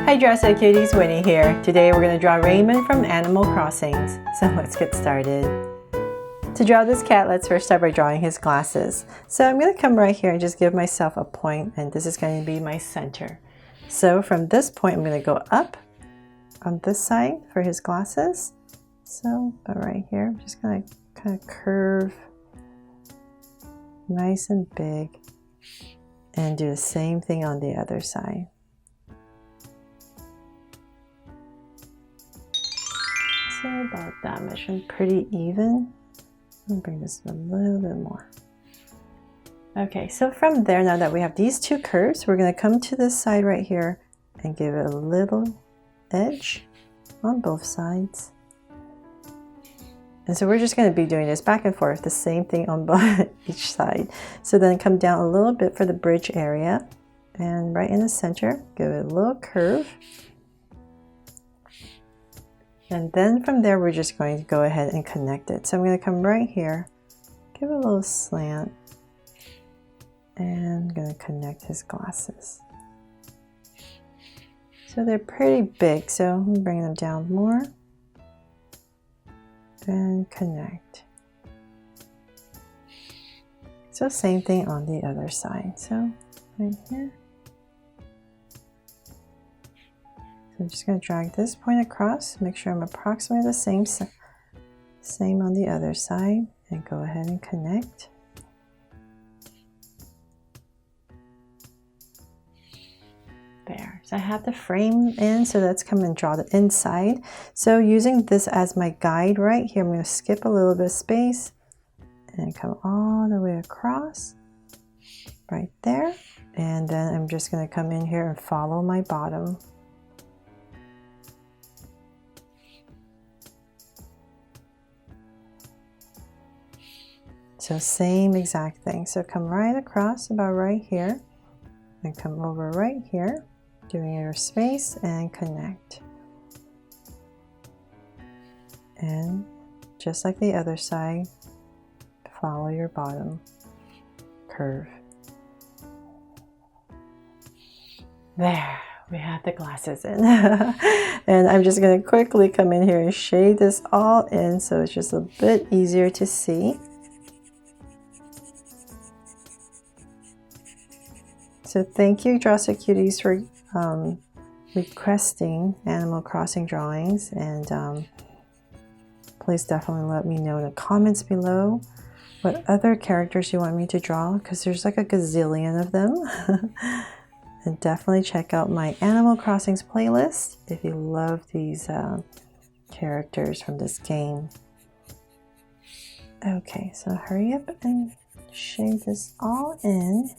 Hi Dress-Up Cuties, Winnie here. Today we're going to draw Raymond from Animal Crossings. So let's get started. To draw this cat, let's first start by drawing his glasses. So I'm going to come right here and just give myself a point, and this is going to be my center. So from this point I'm going to go up on this side for his glasses. So right here I'm just going to kind of curve nice and big and do the same thing on the other side. So about that much, and pretty even. I'm gonna bring this a little bit more. Okay, so from there, now that we have these two curves, we're gonna come to this side right here and give it a little edge on both sides. And so we're just gonna be doing this back and forth, the same thing on each side. So then come down a little bit for the bridge area, and right in the center, give it a little curve. And then from there, we're just going to go ahead and connect it. So I'm going to come right here, give it a little slant, and I'm going to connect his glasses. So they're pretty big, so I'm going to bring them down more and connect. So same thing on the other side. So right here. I'm just going to drag this point across, make sure I'm approximately the same on the other side, and go ahead and connect. There. So I have the frame in, so let's come and draw the inside. So using this as my guide right here, I'm going to skip a little bit of space and come all the way across right there. And then I'm just going to come in here and follow my bottom. So same exact thing. So come right across about right here and come over right here, doing your space and connect. And just like the other side, follow your bottom curve. There, we have the glasses in. And I'm just going to quickly come in here and shade this all in so it's just a bit easier to see. So thank you, Dress-Up Cuties, for requesting Animal Crossing drawings, and please definitely let me know in the comments below what other characters you want me to draw, because there's like a gazillion of them. And definitely check out my Animal Crossings playlist if you love these characters from this game. Okay, so hurry up and shade this all in.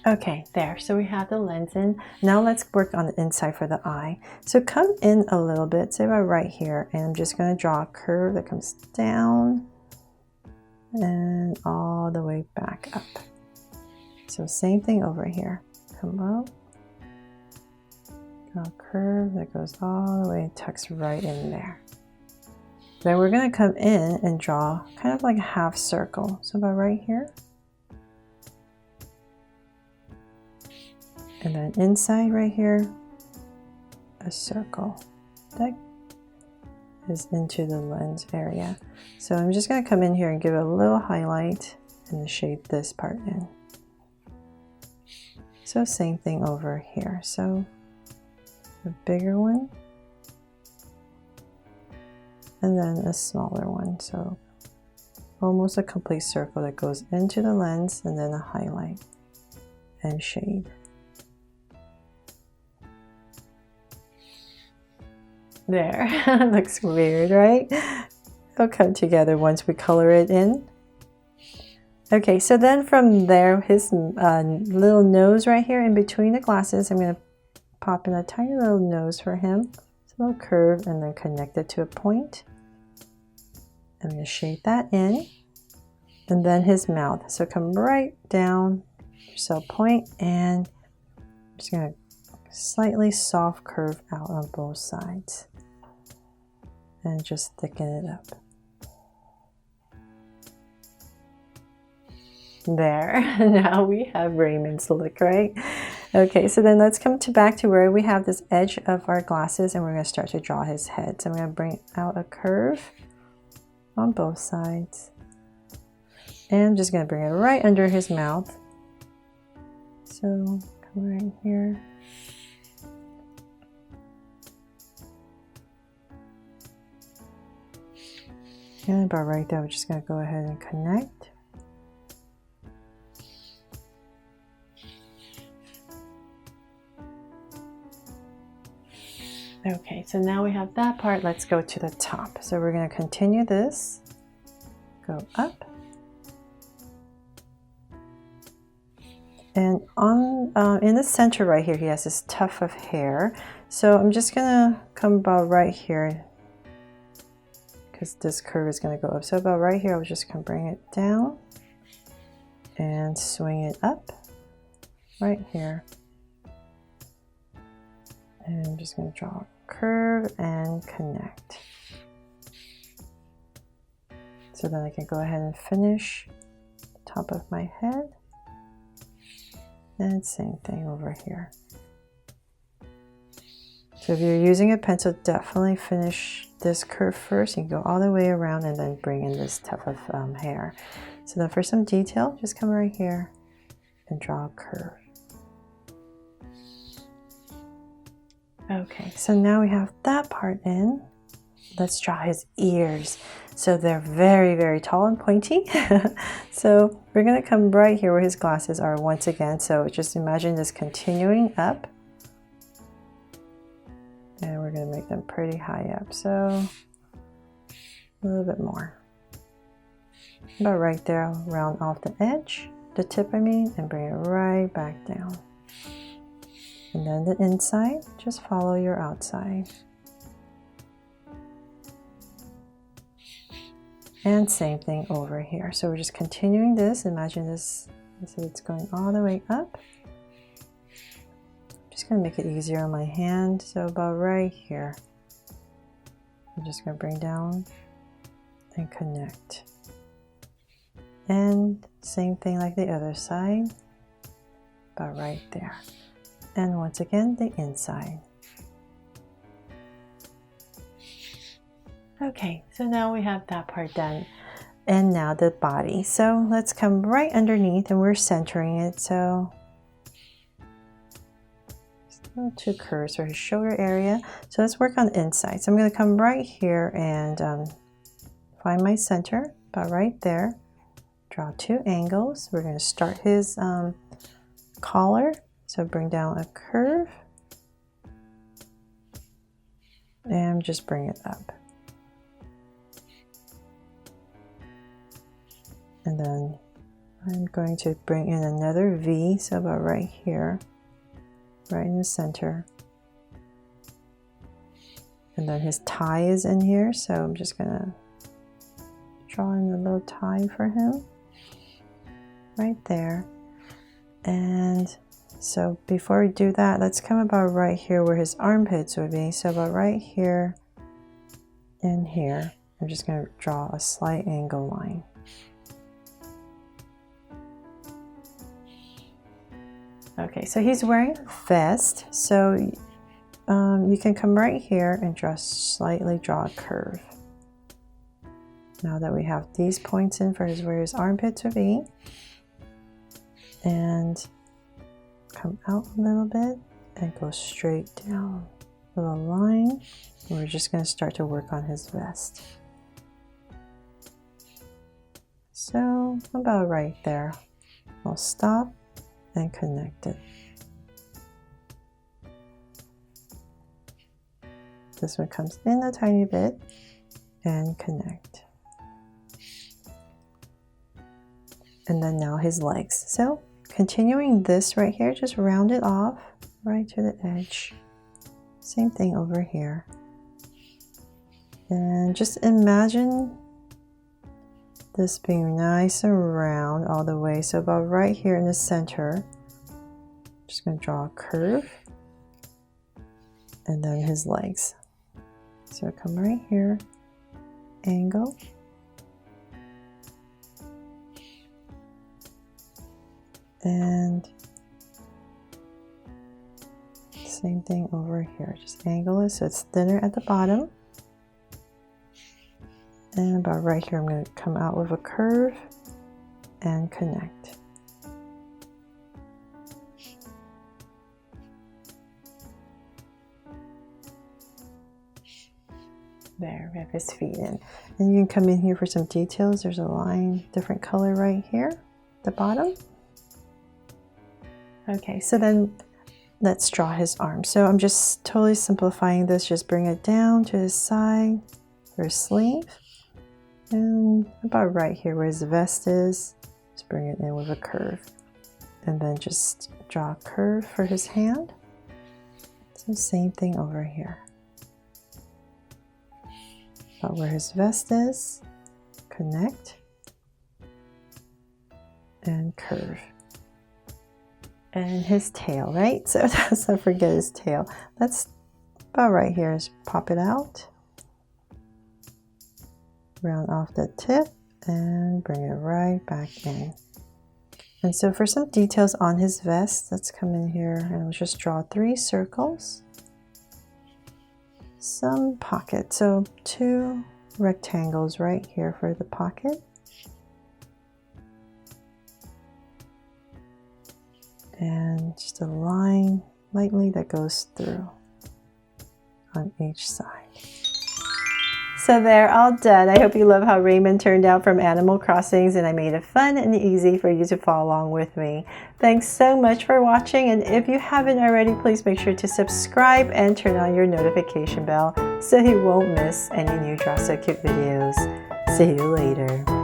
Okay, there, so we have the lens in. Now let's work on the inside for the eye. So come in a little bit, say about right here, and I'm just going to draw a curve that comes down and all the way back up. So same thing over here. Come up, draw a curve that goes all the way and tucks right in there. Then we're going to come in and draw kind of like a half circle. So about right here. And then inside right here, a circle that is into the lens area. So I'm just going to come in here and give it a little highlight and shade this part in. So same thing over here. So a bigger one and then a smaller one. So almost a complete circle that goes into the lens, and then a highlight and shade. There, looks weird, right? It'll come together once we color it in. Okay, so then from there, his little nose right here in between the glasses, I'm going to pop in a tiny little nose for him. It's a little curve, and then connect it to a point. I'm going to shade that in. And then his mouth. So come right down, so point and just going to slightly soft curve out on both sides and just thicken it up. There, now we have Raymond's look, right? Okay, so then let's come back to where we have this edge of our glasses, and we're going to start to draw his head. So I'm going to bring out a curve on both sides, and I'm just going to bring it right under his mouth. So come right here. And about right there, we're just going to go ahead and connect. Okay, so now we have that part. Let's go to the top. So we're going to continue this, go up, and on in the center right here, he has this tuft of hair. So I'm just going to come about right here, because this curve is going to go up. So about right here, I was just going to bring it down and swing it up right here. And I'm just going to draw a curve and connect. So then I can go ahead and finish the top of my head. And same thing over here. So if you're using a pencil, definitely finish this curve first. You can go all the way around and then bring in this tuft of hair. So then for some detail, just come right here and draw a curve. Okay, so now we have that part in. Let's draw his ears. So they're very, very tall and pointy. So we're going to come right here where his glasses are once again. So just imagine this continuing up. And we're going to make them pretty high up. So a little bit more. About right there, I'll round off the edge, the tip I mean, and bring it right back down. And then the inside, just follow your outside. And same thing over here. So we're just continuing this. Imagine this, it's going all the way up. I'm just going to make it easier on my hand. So about right here, I'm just going to bring down and connect. And same thing like the other side, about right there. And once again, the inside. Okay, so now we have that part done. And now the body. So let's come right underneath, and we're centering it. So two curves for his shoulder area. So let's work on the inside. So I'm going to come right here and find my center, about right there. Draw two angles. We're going to start his collar. So bring down a curve and just bring it up. And then I'm going to bring in another V, so about right here, right in the center. And then his tie is in here, so I'm just going to draw in a little tie for him right there. And so before we do that, let's come about right here where his armpits would be. So about right here and here, I'm just going to draw a slight angle line. Okay, so he's wearing a vest, so you can come right here and just slightly draw a curve. Now that we have these points in for where his armpits would be, and come out a little bit and go straight down a little line. And we're just going to start to work on his vest. So about right there, I'll stop and connect it. This one comes in a tiny bit and connect. And then now his legs. So continuing this right here, just round it off right to the edge. Same thing over here. And just imagine this being nice and round all the way. So about right here in the center, Just going to draw a curve and then his legs. So come right here, angle, and same thing over here. Just angle it so it's thinner at the bottom. And about right here, I'm going to come out with a curve and connect. There, we have his feet in. And you can come in here for some details. There's a line, different color right here, at the bottom. Okay, so then let's draw his arm. So I'm just totally simplifying this. Just bring it down to his side for his sleeve. And about right here where his vest is, just bring it in with a curve. And then just draw a curve for his hand. So same thing over here. About where his vest is, connect, and curve. And his tail, right? So let's not forget his tail. That's about right here. Just pop it out. Round off the tip and bring it right back in. And so for some details on his vest, let's come in here and we'll just draw 3 circles. Some pockets, so 2 rectangles right here for the pocket. And just a line lightly that goes through on each side. So they're all done. I hope you love how Raymond turned out from Animal Crossings, and I made it fun and easy for you to follow along with me. Thanks so much for watching, and if you haven't already, please make sure to subscribe and turn on your notification bell so you won't miss any new Draw So Cute videos. See you later.